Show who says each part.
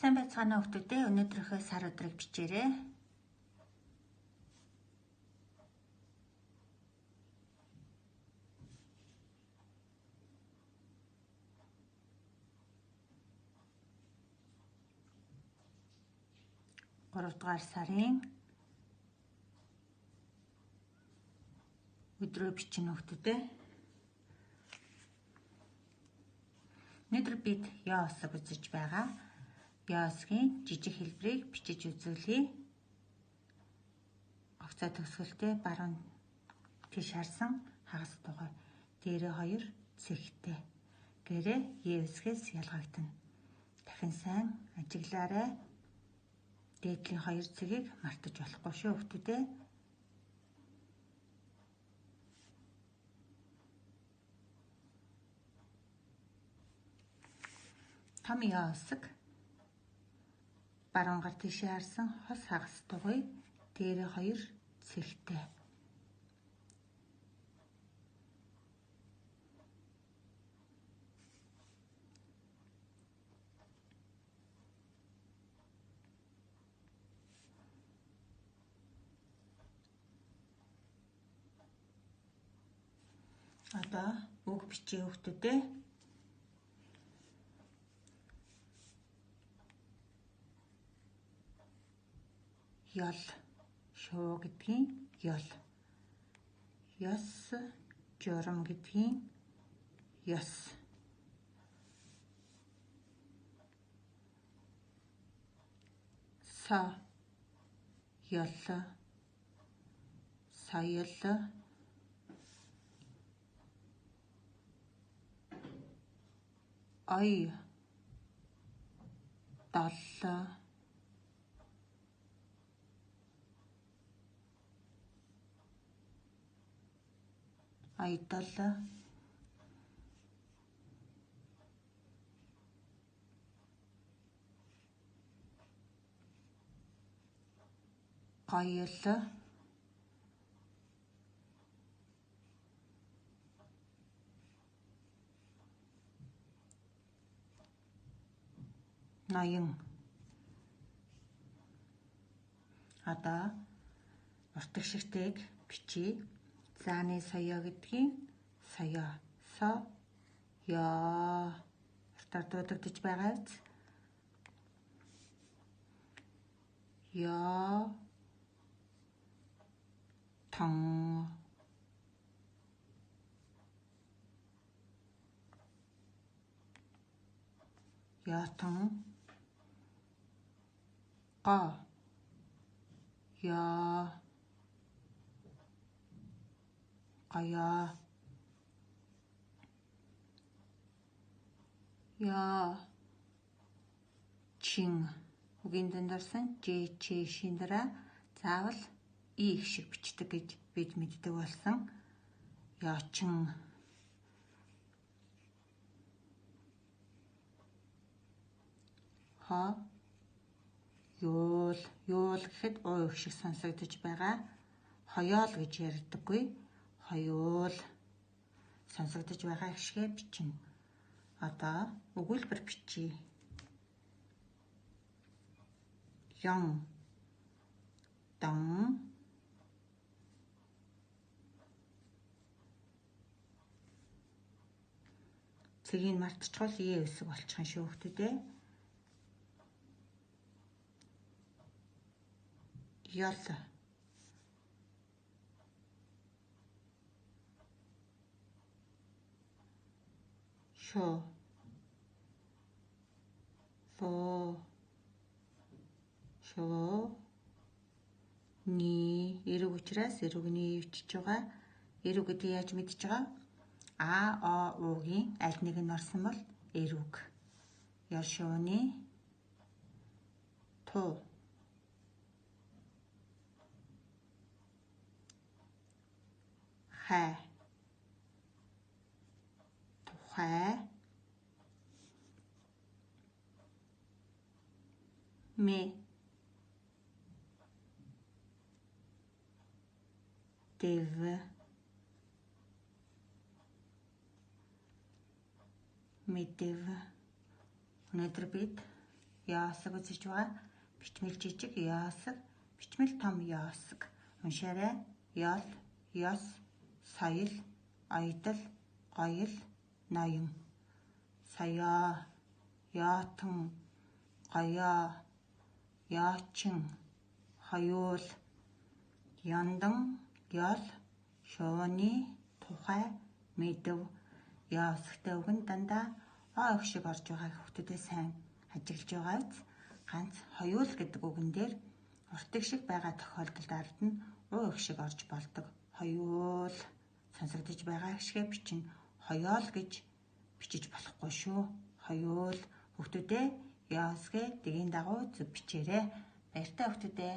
Speaker 1: Сайн байцгаана уу хүмүүстээ. Өнөөдрийнхөө сар өдрийг бичээрэй. Гуравдугаар сарын өдрөө бичнэ хүмүүстээ. Өнөөдөр бид яосыг үзэж байгаа. Яосгийн жижиг хэлбэрийг бичиж үзүүлье. Огцоо төгсгөлтэй баруун тийш харсан хагас дугуй дээрээ 2 цэгтэй гэрээ Евсгээс ялгагдана. Дахин сайн ажиглаарай. Дээдлийн 2 цэгийг мартаж болохгүй шүү хүмүүстээ. Том яосыг баруун гар тийшээ харсан хос хагас дугуй дээрээ 2 цэгтэй. Одоо үг бичээ хүмүүстээ. Ёл шуу гэдгийн ёл. Ёс журам гэдгийн ёс. Со ёл соёл. Ой дол айдол гоёл ноён. Одоо уртаг шигтэйг бичиж зааны соёо гэдгийн соёо. Со ёо уртаар дуудагдаж байгаа биз? Ёо тон ёотон го ёо гоёо ёо чин үгийн дандарсан ч шин дараа заавал и их шиг бичдэг гэж бид мэддэг болсон. Ёочин хо юул гэхэд уу их шиг сонсогдож байгаа. Хоёоол гэж ярьдаггүй. Хоёуул сонсогдож байгаа их шигэ бичнэ. Одоо өгүүлбэр бичье. Ён дон цэгийг мартчихвал е өсөг болчих юм шүү хүмүүстээ. Ёл шо ло шо ни эрэг учраас эрэгний ивчж байгаа. Эрэг гэдэг яаж мэдж байгаа? А о угийн аль нэг нь орсон бол эрэг. Ёл шууны ту хай тухай мэ дэв мэдв. Өнөөдөр бид Яасаг үзэж байгаа. Бичмэл жижиг яасаг, бичмэл том яасаг. Уншаарай. Ял, ёс, соёл, оёдол, гоёл, ноён. Соёо, яотон, гоёо, яочин, хоёуул, яндан, ёл, шувууны, тухай, мэдэв. Яасагтай үг нь дандаа а өх шиг орж байгааг хүүхдүүдэд сайн ажиглаж байгаа биз? Ганц хоёуул гэдэг үгэн дээр уртыг шиг байгаа тохиолдолд ард нь у өх шиг орж болдог. Хоёуул сонсогдож байгаа гişгээ бичнэ. Хоёоол гэж бичиж болохгүй шүү. Хоёуул. Хүүхдүүдээ яасгээ дэгийн дагуу зөв бичээрэй. Баяртай хүүхдүүдээ.